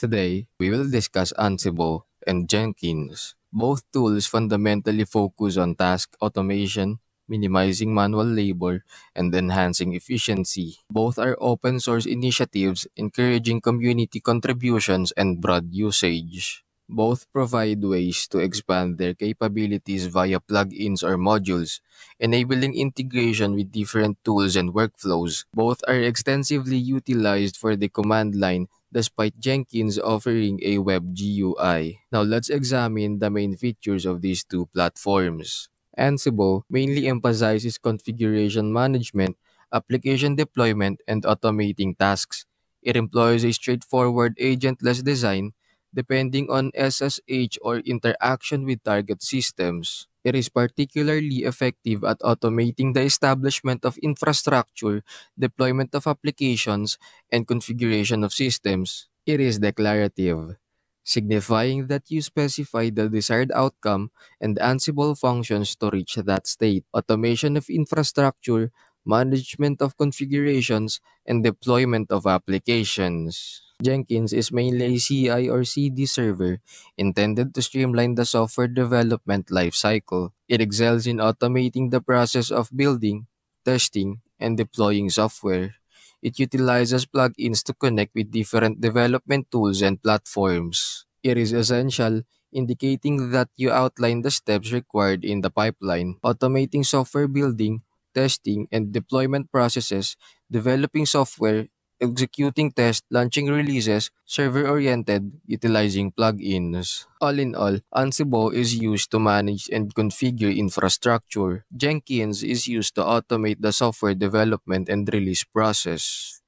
Today, we will discuss Ansible and Jenkins. Both tools fundamentally focus on task automation, minimizing manual labor, and enhancing efficiency. Both are open source initiatives encouraging community contributions and broad usage. Both provide ways to expand their capabilities via plugins or modules, enabling integration with different tools and workflows. Both are extensively utilized for the command line despite Jenkins offering a web GUI. Now let's examine the main features of these two platforms. Ansible mainly emphasizes configuration management, application deployment, and automating tasks. It employs a straightforward agentless design depending on SSH or interaction with target systems. It is particularly effective at automating the establishment of infrastructure, deployment of applications, and configuration of systems. It is declarative, signifying that you specify the desired outcome and Ansible functions to reach that state. Automation of infrastructure, management of configurations, and deployment of applications. Jenkins is mainly a CI or CD server intended to streamline the software development lifecycle. It excels in automating the process of building, testing, and deploying software. It utilizes plugins to connect with different development tools and platforms. It is essential, indicating that you outline the steps required in the pipeline, automating software building, testing, and deployment processes, developing software, executing tests, launching releases, server-oriented, utilizing plugins. All in all, Ansible is used to manage and configure infrastructure. Jenkins is used to automate the software development and release process.